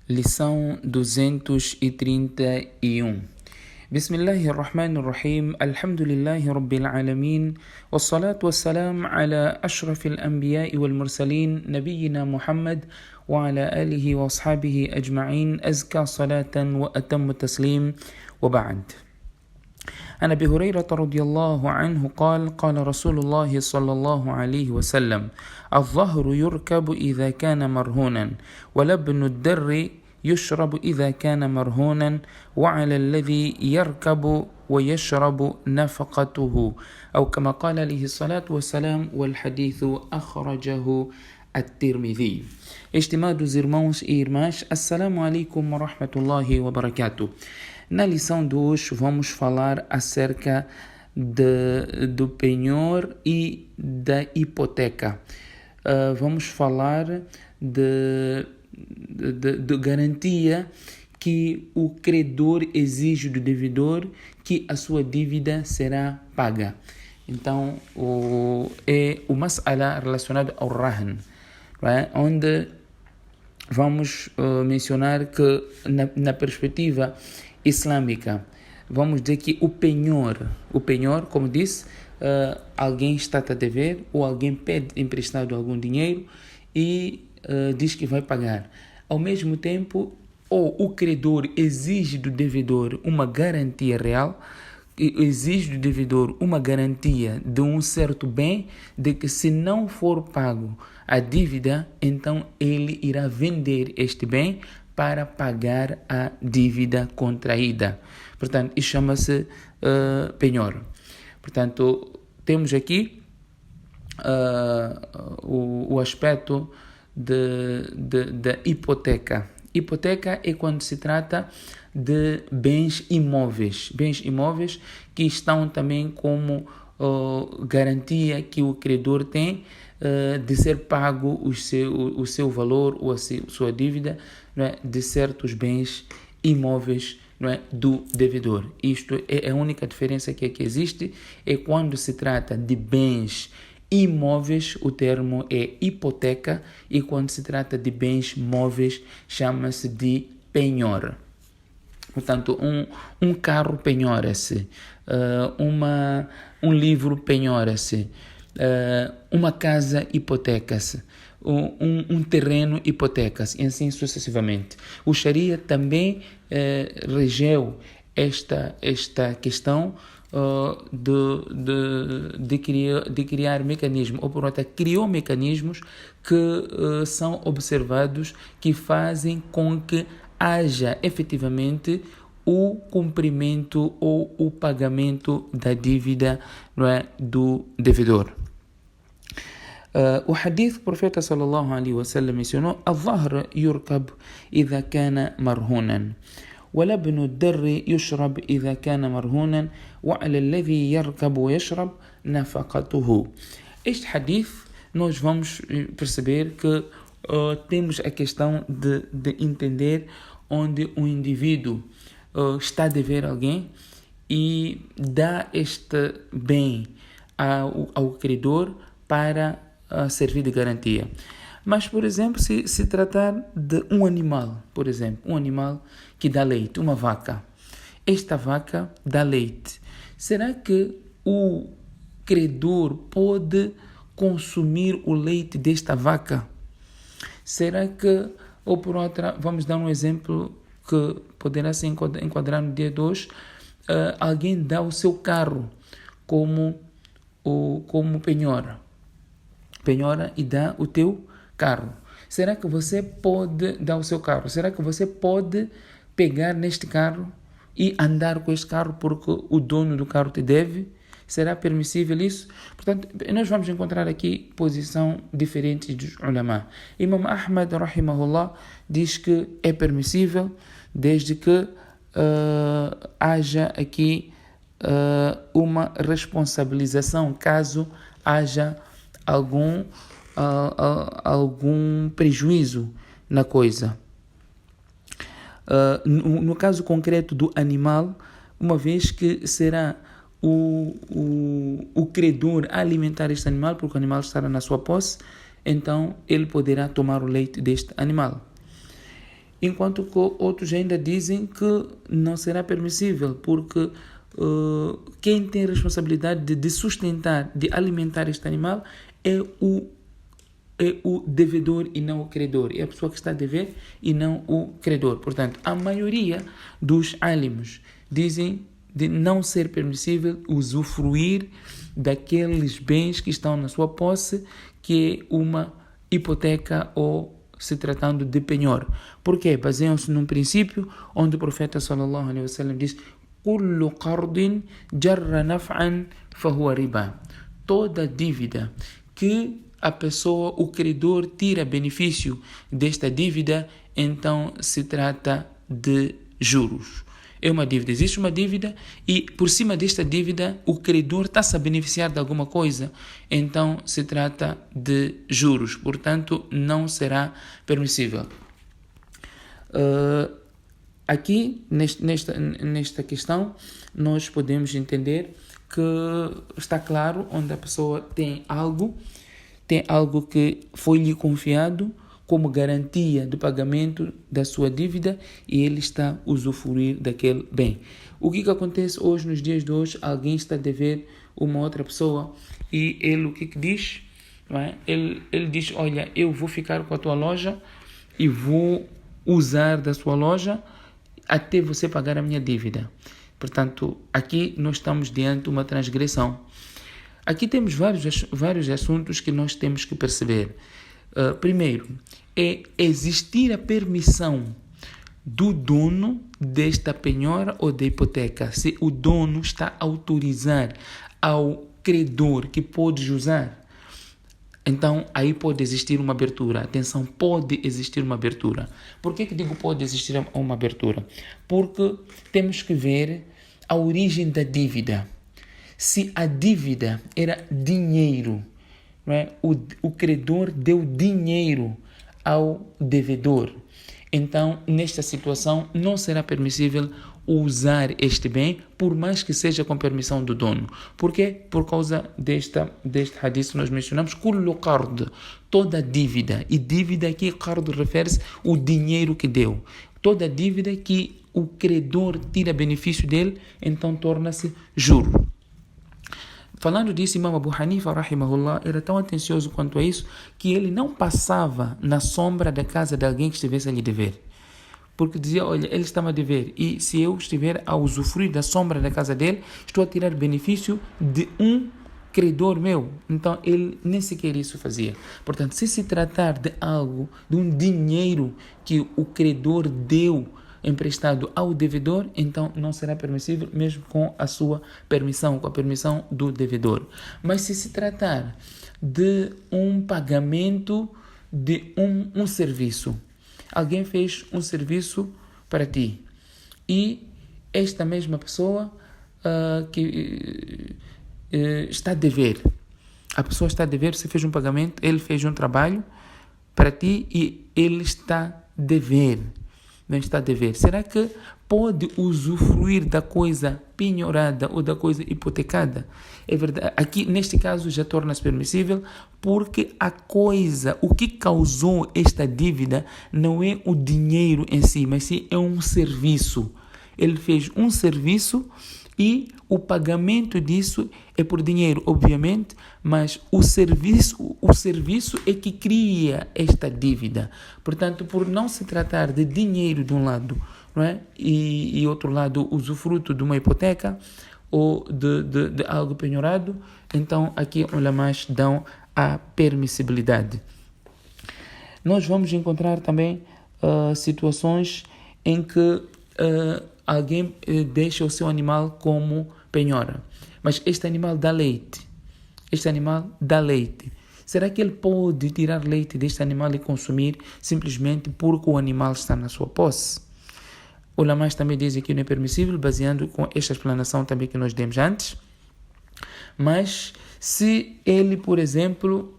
Lição 231. Bismillahirrahmanirrahim. Alhamdulillahi Rabbil Alamin. Wassalatu wassalam ala ashrafil anbiya'i wal mursalin. Nabiyyina Muhammad wa ala alihi wa ashabihi ajma'in. Azka salatan wa atammu taslim. Wa ba'd. عن أبي هريرة رضي الله عنه قال رسول الله صلى الله عليه وسلم: الظهر يركب إذا كان مرهونا، ولبن الدر يشرب إذا كان مرهونا، وعلى الذي يركب ويشرب نفقته، أو كما قال عليه الصلاة والسلام. والحديث أخرجه الترمذي. Estimados irmãos e irmãs, Assalamu alaikum wa rahmatullahi wa barakatuh. Na lição de hoje vamos falar acerca do penhor e da hipoteca. Vamos falar de garantia que o credor exige do devedor que a sua dívida será paga. Então, é o mas'ala relacionado ao rahn, onde vamos mencionar que na perspectiva islâmica, vamos dizer que o penhor, como disse, alguém está a dever ou alguém pede emprestado algum dinheiro e diz que vai pagar. Ao mesmo tempo, ou o credor exige do devedor uma garantia real, exige do devedor uma garantia de um certo bem, de que se não for pago a dívida, então ele irá vender este bem para pagar a dívida contraída. Portanto, isso chama-se penhor. Portanto, temos aqui o aspecto da hipoteca. Hipoteca é quando se trata de bens imóveis que estão também como garantia que o credor tem de ser pago o seu valor ou a sua dívida, não é, de certos bens imóveis, não é, do devedor. Isto é a única diferença que aqui existe, é quando se trata de bens imóveis, o termo é hipoteca, e quando se trata de bens móveis, chama-se de penhor. Portanto, um carro penhora-se, um livro penhora-se, uma casa hipoteca-se, um terreno hipoteca-se, e assim sucessivamente. O Sharia também regeu esta questão de criar mecanismos, ou por outra, criou mecanismos que são observados, que fazem com que haja efetivamente o cumprimento ou o pagamento da dívida, não é, do devedor. O hadith do profeta sallallahu alaihi wasallam mencionou: الظهر يركب إذا كان مرهونا ولبن الدر يشرب إذا كان مرهونا وعلى الذي يركب ويشرب نفقته. Este hadith nós vamos perceber que temos a questão de entender onde um indivíduo está a dever alguém e dá este bem ao credor para servir de garantia. Mas, por exemplo, se tratar de um animal, por exemplo, um animal que dá leite, uma vaca. Esta vaca dá leite. Será que o credor pode consumir o leite desta vaca? Será que, ou por outra, vamos dar um exemplo que poderá se enquadrar no dia de hoje, alguém dá o seu carro como penhora e dá o teu carro. Será que você pode dar o seu carro? Será que você pode pegar neste carro e andar com este carro porque o dono do carro te deve? Será permissível isso? Portanto, nós vamos encontrar aqui posição diferente dos ulama. Imam Ahmad, rahimahullah, diz que é permissível desde que haja aqui uma responsabilização caso haja algum prejuízo na coisa. No caso concreto do animal, uma vez que será o credor a alimentar este animal, porque o animal estará na sua posse, então ele poderá tomar o leite deste animal. enquanto que outros ainda dizem que não será permissível, porque quem tem a responsabilidade de sustentar, de alimentar este animal é o devedor e não o credor. É a pessoa que está a dever e não o credor. Portanto, a maioria dos álimos dizem de não ser permissível usufruir daqueles bens que estão na sua posse, que é uma hipoteca ou se tratando de penhor. Por quê? Baseiam-se num princípio onde o profeta sallallahu alaihi wasallam diz: "Kullu qardin jarra naf'an fahuwa riba." Toda dívida que a pessoa, o credor, tira benefício desta dívida, então se trata de juros. É uma dívida, existe uma dívida e por cima desta dívida o credor está-se a beneficiar de alguma coisa, então se trata de juros, portanto não será permissível. Aqui, nesta questão, nós podemos entender que está claro onde a pessoa tem algo que foi-lhe confiado como garantia do pagamento da sua dívida e ele está a usufruir daquele bem. O que acontece hoje, nos dias de hoje? Alguém está a dever uma outra pessoa e ele o que diz? Não é? Ele diz: olha, eu vou ficar com a tua loja e vou usar da sua loja até você pagar a minha dívida. Portanto, aqui nós estamos diante de uma transgressão. Aqui temos vários assuntos que nós temos que perceber. Primeiro, é existir a permissão do dono desta penhora ou da hipoteca. Se o dono está a autorizar ao credor que pode usar, então aí pode existir uma abertura. Atenção, pode existir uma abertura. Por que digo pode existir uma abertura? Porque temos que ver a origem da dívida. Se a dívida era dinheiro, não é? O credor deu dinheiro ao devedor. Então, nesta situação, não será permissível usar este bem, por mais que seja com permissão do dono. Por quê? Por causa deste hadith que nós mencionamos, kullu qard, toda dívida. E dívida aqui, qard refere-se ao dinheiro que deu. Toda dívida que o credor tira benefício dele, então torna-se juro. Falando disso, Imam Abu Hanifa, rahimahullah, era tão atencioso quanto a isso, que ele não passava na sombra da casa de alguém que estivesse a lhe dever. Porque dizia: olha, ele está-me a dever, e se eu estiver a usufruir da sombra da casa dele, estou a tirar benefício de um credor meu. Então, ele nem sequer isso fazia. Portanto, se tratar de algo, de um dinheiro que o credor deu emprestado ao devedor, então não será permissível, mesmo com a sua permissão, com a permissão do devedor. Mas se tratar de um pagamento de um serviço, alguém fez um serviço para ti e esta mesma pessoa que está a dever, a pessoa está a dever, você fez um pagamento, ele fez um trabalho para ti e ele está a dever. Não está a dever. Será que pode usufruir da coisa penhorada ou da coisa hipotecada? É verdade. Aqui, neste caso, já torna-se permissível, porque a coisa, o que causou esta dívida, não é o dinheiro em si, mas sim é um serviço. Ele fez um serviço e o pagamento disso é por dinheiro, obviamente, mas o serviço é que cria esta dívida. Portanto, por não se tratar de dinheiro de um lado, não é? E outro lado, usufruto de uma hipoteca ou de algo penhorado, então aqui os ulamás dão a permissibilidade. Nós vamos encontrar também situações em que alguém deixa o seu animal como penhora, mas este animal dá leite. Será que ele pode tirar leite deste animal e consumir simplesmente porque o animal está na sua posse? O ulamás também dizem que não é permissível, baseando com esta explanação também que nós demos antes. Mas se ele, por exemplo,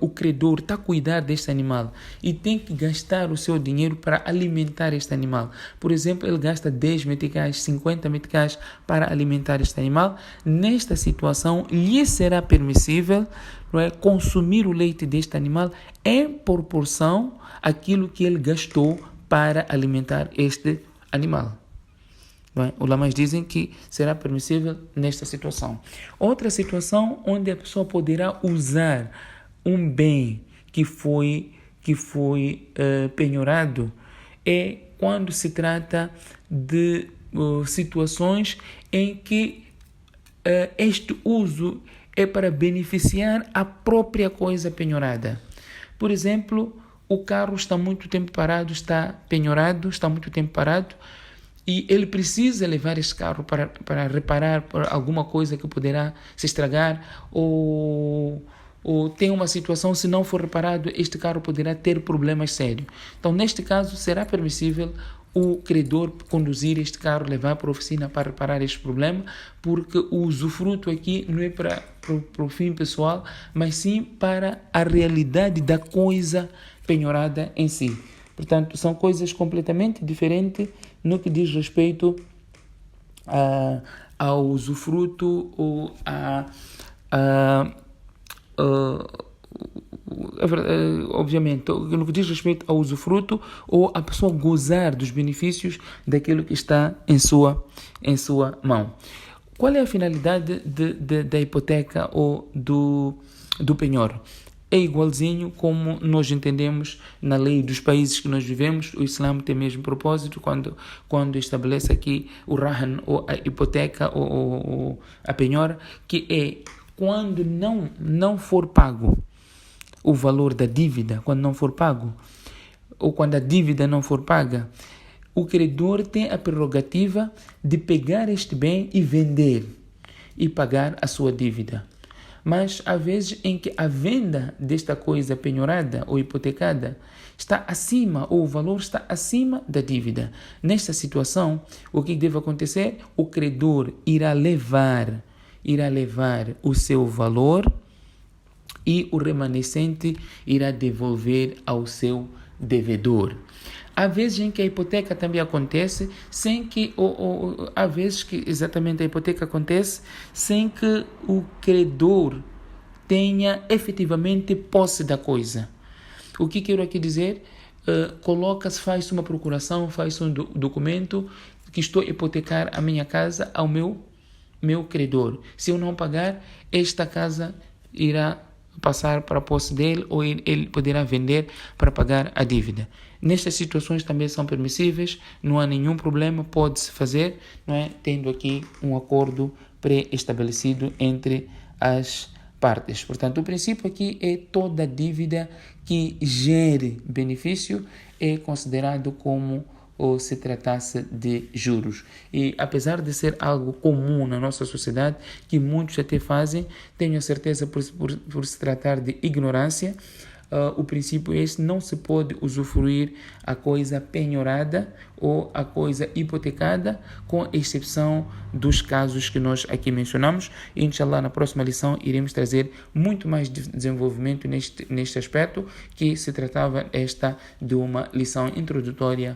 o credor está a cuidar deste animal e tem que gastar o seu dinheiro para alimentar este animal, por exemplo, ele gasta 10 meticais, 50 meticais para alimentar este animal, nesta situação lhe será permissível, não é, consumir o leite deste animal em proporção àquilo que ele gastou para alimentar este animal. Bem, os ulamas dizem que será permissível nesta situação. Outra situação onde a pessoa poderá usar um bem que foi penhorado é quando se trata de situações em que este uso é para beneficiar a própria coisa penhorada. Por exemplo, o carro está muito tempo parado, está penhorado, está muito tempo parado, e ele precisa levar esse carro para reparar por alguma coisa que poderá se estragar, ou tem uma situação, se não for reparado, este carro poderá ter problemas sérios. Então, neste caso, será permissível o credor conduzir este carro, levar para a oficina para reparar este problema, porque o usufruto aqui não é para o fim pessoal, mas sim para a realidade da coisa penhorada em si. Portanto, são coisas completamente diferentes no que diz respeito ao usufruto ou obviamente, no que diz respeito ao usufruto ou a pessoa gozar dos benefícios daquilo que está em sua mão. Qual é a finalidade da hipoteca ou do penhor? É igualzinho como nós entendemos na lei dos países que nós vivemos. O Islã tem o mesmo propósito quando estabelece aqui o rahan, ou a hipoteca, ou a penhora, que é quando não for pago o valor da dívida, quando não for pago, ou quando a dívida não for paga, o credor tem a prerrogativa de pegar este bem e vender e pagar a sua dívida. Mas há vezes em que a venda desta coisa penhorada ou hipotecada está acima, ou o valor está acima da dívida. Nesta situação, o que deve acontecer? O credor irá levar o seu valor e o remanescente irá devolver ao seu devedor. Há vezes em que a hipoteca também acontece sem que, há vezes que exatamente a hipoteca acontece sem que o credor tenha efetivamente posse da coisa. O que quero aqui dizer? Faz uma procuração, faz um documento que estou a hipotecar a minha casa ao meu credor. Se eu não pagar, esta casa irá passar para a posse dele, ou ele poderá vender para pagar a dívida. Nestas situações também são permissíveis, não há nenhum problema, pode-se fazer, não é? Tendo aqui um acordo pré-estabelecido entre as partes. Portanto, o princípio aqui é toda dívida que gere benefício é considerado como ou se tratasse de juros. E apesar de ser algo comum na nossa sociedade, que muitos até fazem, tenho a certeza por se tratar de ignorância, o princípio é esse: não se pode usufruir a coisa penhorada ou a coisa hipotecada, com exceção dos casos que nós aqui mencionamos. E, inshallah, na próxima lição iremos trazer muito mais desenvolvimento neste aspecto, que se tratava de uma lição introdutória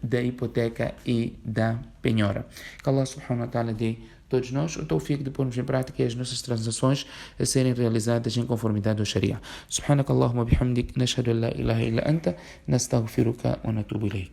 da hipoteca e da penhora. Que Allah subhanahu wa ta'ala dê todos nós o tawfiq de pormos em prática as nossas transações a serem realizadas em conformidade ao Sharia. Subhanakallahumma bihamdik, nashhadu an la ilaha illa anta, nastaghfiruka wa natubu ilayk.